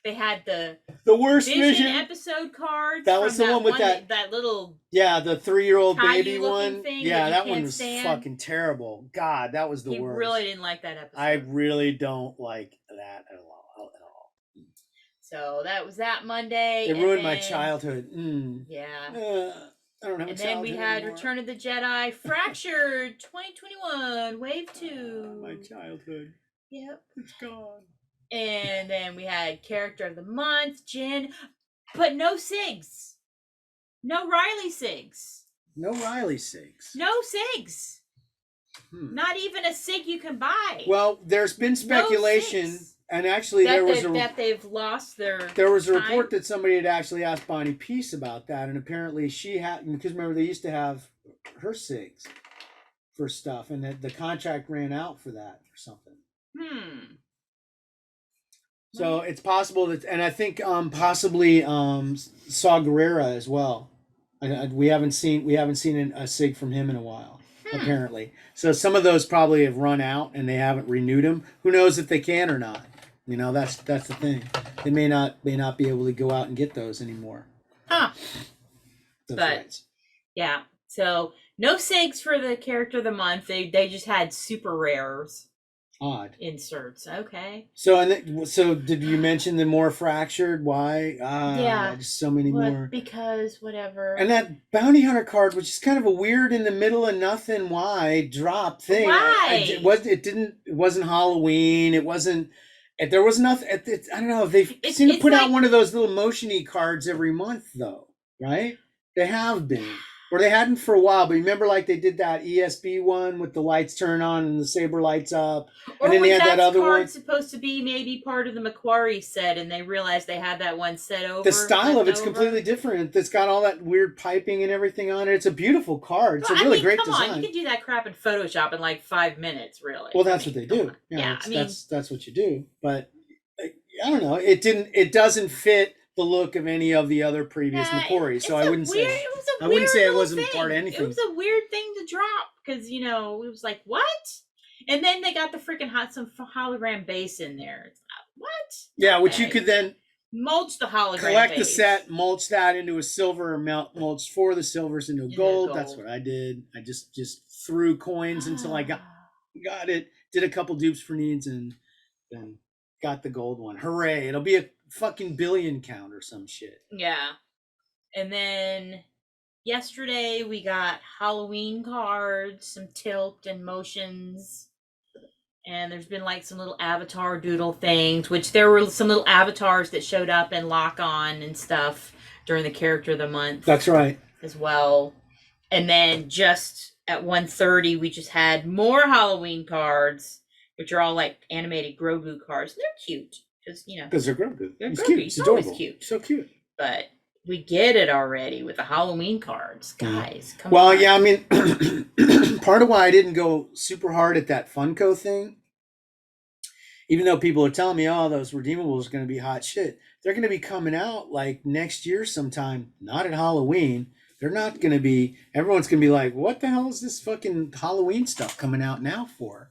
they had the worst Vision episode cards. That was the one with that little the 3-year-old baby one. Thing yeah, that one was fucking terrible. God, that was the worst. He really didn't like that episode. I really don't like that at all. So that was that Monday. It ruined my childhood. Yeah. I don't have and then we had anymore. Return of the Jedi, Fractured 2021, Wave 2. My childhood. Yep. It's gone. And then we had Character of the Month, Jin, but no SIGs. No Riley SIGs. No Riley SIGs. No SIGs. Not even a SIG you can buy. Well, there's been speculation. No and actually, that they've lost their. There was a report that somebody had actually asked Bonnie Peace about that, and apparently she had, because remember they used to have her SIGs for stuff, and the contract ran out for that or something. So it's possible that, and I think possibly Saw Gerrera as well. We haven't seen a SIG from him in a while. Apparently, so some of those probably have run out and they haven't renewed them. Who knows if they can or not? That's the thing. They may not be able to go out and get those anymore. Those rights. Yeah. So no SIGs for the Character of the Month. They just had super rares. Odd. inserts. Okay. So did you mention the more fractured? Why? Yeah. Just so many more. Because whatever. And that bounty hunter card, which is kind of a weird in the middle of nothing, why drop thing? Why? It wasn't Halloween. It wasn't. There was nothing. I don't know. They seem to it's put like, out one of those little motiony cards every month, though, right? They have been, or they hadn't for a while. But remember, like they did that ESB one with the lights turn on and the saber lights up, or and then they had that other card one supposed to be maybe part of the Macquarie set, and they realized they had that one set over. The style of it's completely different. It's got all that weird piping and everything on it. It's a beautiful card. It's a really great design. Come on, you can do that crap in Photoshop in like 5 minutes, really. Well, that's what they do. Yeah, that's what you do. But I don't know. It doesn't fit the look of any of the other previous Macquarie. So I wouldn't say it wasn't part of anything. It was a weird thing to drop because it was like, what? And then they got the freaking some hologram base in there. What? Yeah, which you could then mulch the hologram. Collect base. the set, mulch that into a silver, mulch 4 of the silvers into gold. That's what I did. I just threw coins until I got it. Did a couple dupes for needs and then got the gold one. Hooray! It'll be a fucking billion count or some shit. Yeah, and then yesterday we got Halloween cards, some tilt and motions. And there's been like some little avatar doodle things, which there were some little avatars that showed up in Lock On and stuff during the Character of the Month. That's right. As well. And then just at 1:30, we just had more Halloween cards, which are all like animated Grogu cards. They're cute. Because they're Grogu. They're Cute. He's always cute. So cute. But we get it already with the Halloween cards. Guys, come on. Well, yeah, I mean, part of why I didn't go super hard at that Funko thing, even though people are telling me, oh, those redeemables are going to be hot shit, they're going to be coming out like next year sometime, not at Halloween. They're not going to be, everyone's going to be like, what the hell is this fucking Halloween stuff coming out now for?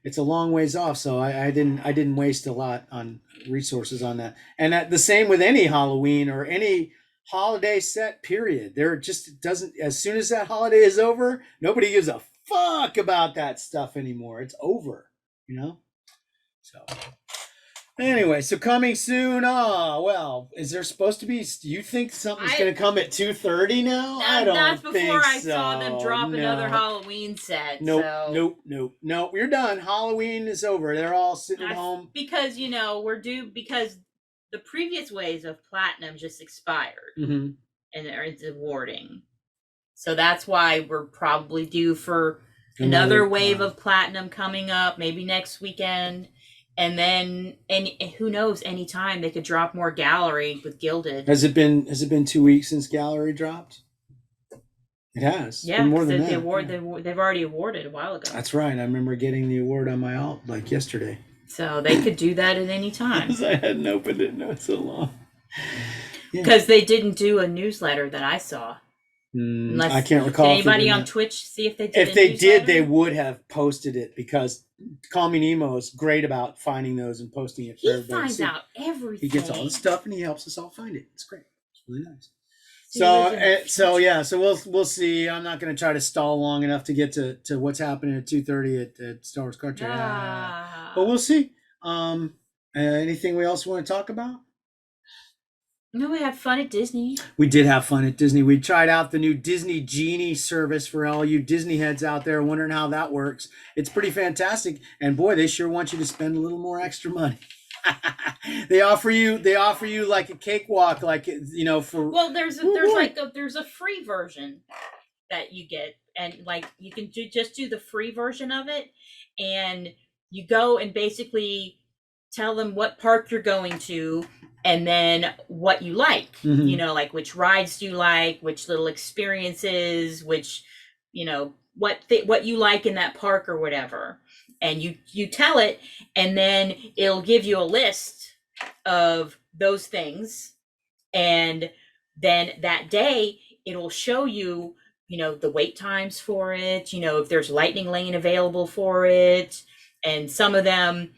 It's a long ways off. So I didn't waste a lot on resources on that. And the same with any Halloween or any holiday set period. There just doesn't, as soon as that holiday is over, nobody gives a fuck about that stuff anymore. It's over, So anyway, so coming soon. Well, is there supposed to be? Do you think something's going to come at 2:30 now? I don't That's think before I so. saw them drop another Halloween set. Nope. You're done. Halloween is over. They're all sitting at home because we're due because the previous waves of platinum just expired and it's awarding. So that's why we're probably due for another wave of platinum coming up, maybe next weekend. And then, and who knows, anytime they could drop more gallery with Gilded. Has it been 2 weeks since gallery dropped? It has. Yeah, more than the that. award they've already awarded a while ago. That's right. I remember getting the award on my alt like yesterday. So they could do that at any time. Because I hadn't opened it in so long. Because they didn't do a newsletter that I saw. I can't recall. Did anybody on Twitch see if they did? If they did, they would have posted it because Call Me Nemo is great about finding those and posting it for everybody. He finds out everything. He gets all the stuff and he helps us all find it. It's great. It's really nice. So we'll see. I'm not going to try to stall long enough to get to what's happening at 2:30 at Star Wars Card Trade. But we'll see. Anything else we want to talk about? No, we had fun at Disney. We did have fun at Disney. We tried out the new Disney Genie service for all you Disney heads out there wondering how that works. It's pretty fantastic. And boy, they sure want you to spend a little more extra money. They offer you like a cakewalk, for. Well, there's a free version that you get, and like you can just do the free version of it, and you go and basically tell them what park you're going to. And then what you like, like which rides do you like, which little experiences, which, what you like in that park or whatever. And you tell it, and then it'll give you a list of those things. And then that day, it'll show you, the wait times for it, if there's lightning lane available for it. And some of them...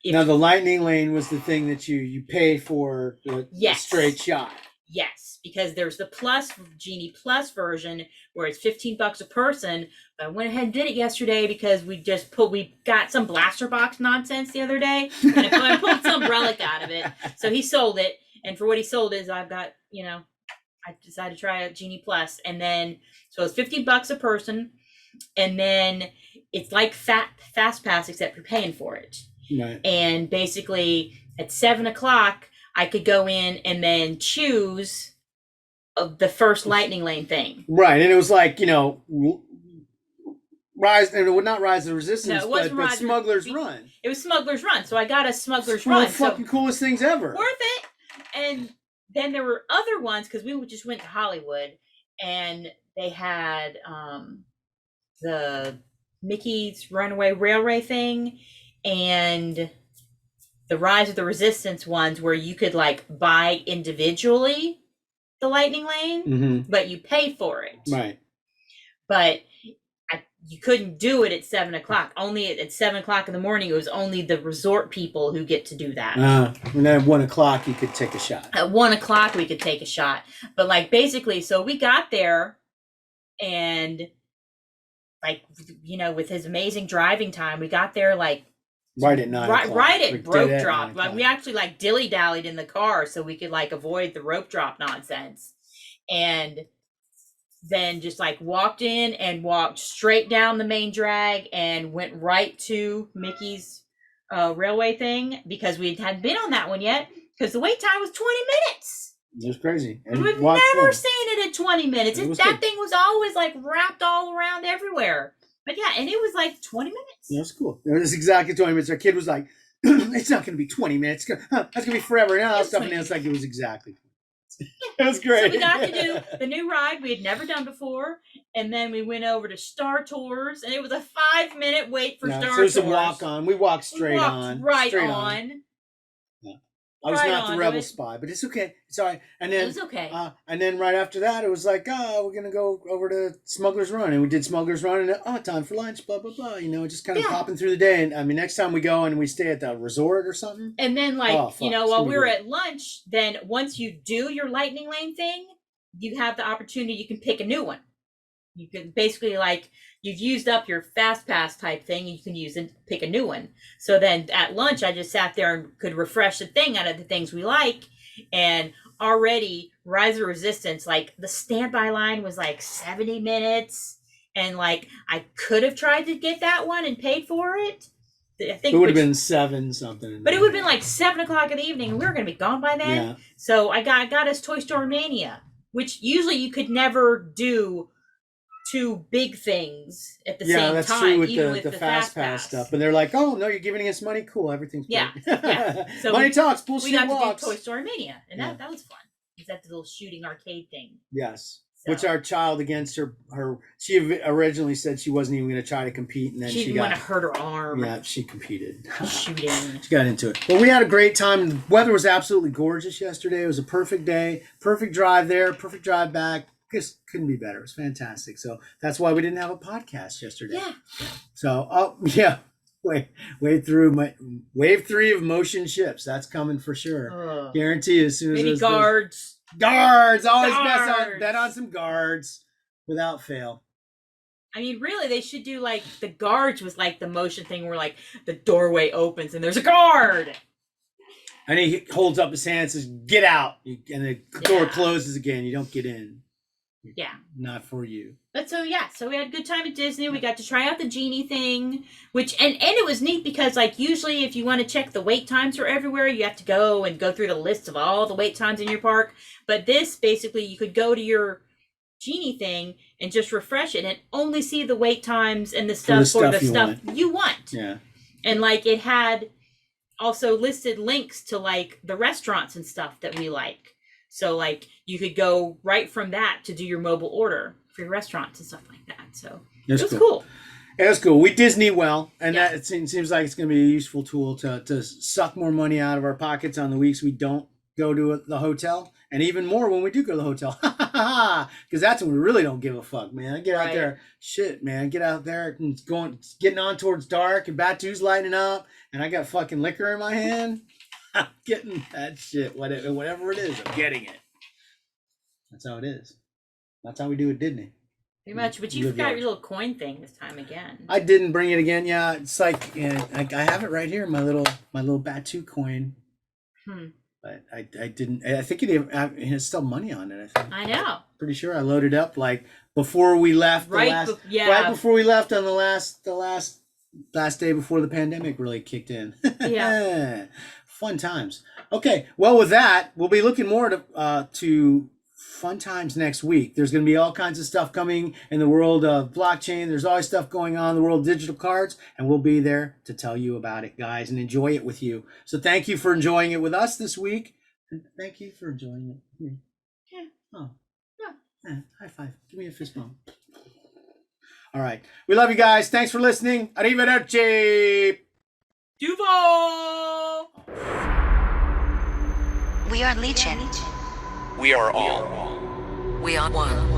Now, the lightning lane was the thing that you pay for the straight shot. Yes, because there's the plus Genie Plus version where it's $15 a person. But I went ahead and did it yesterday because we got some blaster box nonsense the other day, and I pulled some relic out of it. So he sold it, and for what he sold is I've got, I decided to try out Genie Plus, and then so it's $15 a person, and then it's like Fast Pass except you're paying for it. Right. And basically at 7:00 I could go in and then choose the first lightning lane thing. Right, and it was like Rise, and it would not Rise of the Resistance, No, it wasn't but Smuggler's Run. It was Smuggler's Run, so I got a Smuggler's One Run. of the fucking coolest things ever. Worth it. And then there were other ones because we just went to Hollywood, and they had the Mickey's Runaway Railway thing, and the Rise of the Resistance ones where you could like buy individually the lightning lane, but you pay for it. Right. But you couldn't do it at 7:00. Only at 7:00 in the morning, it was only the resort people who get to do that. And then at 1:00 you could take a shot. At 1:00 we could take a shot. But like basically, so we got there, and like with his amazing driving time, we got there like right at 9:00. Right at rope drop. Like we actually like dilly dallied in the car so we could like avoid the rope drop nonsense, and then just like walked in and walked straight down the main drag and went right to Mickey's railway thing because we hadn't been on that one yet because the wait time was 20 minutes. It was crazy. And we've never seen it at 20 minutes. That thing was always like wrapped all around everywhere. But yeah, and it was like 20 minutes. It was cool. It was exactly 20 minutes. Our kid was like, it's not going to be 20 minutes. That's going to be forever. And all that stuff. And it's like, it was exactly 20 minutes. It was great. So we got to do the new ride we had never done before. And then we went over to Star Tours. And it was a 5-minute wait for Star Tours. So it was a walk on. We walked straight on. Right on. I was not the rebel spy, but it's okay. It's all right. And then it was okay. And then right after that, it was like, we're gonna go over to Smuggler's Run, and we did Smuggler's Run, and time for lunch, blah blah blah. Just kind of popping through the day. And I mean, next time we go and we stay at the resort or something. And then while we were at lunch, then once you do your lightning lane thing, you have the opportunity. You can pick a new one. You can basically you've used up your fast pass type thing, and you can pick a new one. So then at lunch, I just sat there and could refresh the thing out of the things we like. And already Rise of Resistance, like the standby line was like 70 minutes. And like, I could have tried to get that one and paid for it. I think it would have been 7 something. But it would have been like 7:00 in the evening, and we were going to be gone by then. Yeah. So I got us Toy Story Mania, which usually you could never do 2 big things at the same time. Yeah, that's true with the fast pass stuff. But they're like, oh no, you're giving us money, cool, everything's great. Yeah. So money talks, bullshit walks. We got walks. to do Toy Story Mania, and that was fun. Is that the little shooting arcade thing? Yes. So. Which our child against her she originally said she wasn't even going to try to compete, and then she didn't want to hurt her arm. Yeah, she competed. Shooting. She got into it. Well, we had a great time. The weather was absolutely gorgeous yesterday. It was a perfect day, perfect drive there, perfect drive back. Just couldn't be better. It was fantastic. So that's why we didn't have a podcast yesterday. Yeah. So, wave 3 of motion ships. That's coming for sure. Guarantee as soon as maybe guards. Guards. Always bet on some guards without fail. I mean, really, they should do like the guards was like the motion thing where like the doorway opens and there's a guard. And he holds up his hand and says, "Get out," and the door closes again. You don't get in. Yeah. Not for you. But so we had a good time at Disney. We got to try out the genie thing, which and it was neat because like usually if you want to check the wait times for everywhere, you have to go through the list of all the wait times in your park. But this basically you could go to your genie thing and just refresh it and only see the wait times and the stuff for the stuff you want. Yeah. And like it had also listed links to like the restaurants and stuff that we like. So, like, you could go right from that to do your mobile order for your restaurants and stuff like that. So, it was cool. It was cool. We Disney well, and that it seems like it's going to be a useful tool to suck more money out of our pockets on the weeks we don't go to the hotel, and even more when we do go to the hotel. Because that's when we really don't give a fuck, man. Get out there. Shit, man. Get out there and it's getting on towards dark, and Batu's lighting up, and I got fucking liquor in my hand. I'm getting that shit, whatever it is, I'm getting it. That's how it is. That's how we do it, didn't it? Pretty much, but you forgot your little coin thing this time again. I didn't bring it again. Yeah, it's like I have it right here, my little Batu coin. But I didn't. I think it has still money on it. I think. I know. Pretty sure I loaded up like before we left. Right before we left on the last day before the pandemic really kicked in. Yeah. Fun times. Okay. Well, with that, we'll be looking more to fun times next week. There's going to be all kinds of stuff coming in the world of blockchain. There's always stuff going on in the world of digital cards, and we'll be there to tell you about it, guys, and enjoy it with you. So thank you for enjoying it with us this week, and thank you for enjoying it with me. Yeah. Oh. Yeah. High five. Give me a fist bump. All right. We love you guys. Thanks for listening. Arrivederci. Duval. We are Legion. We are all. We are one.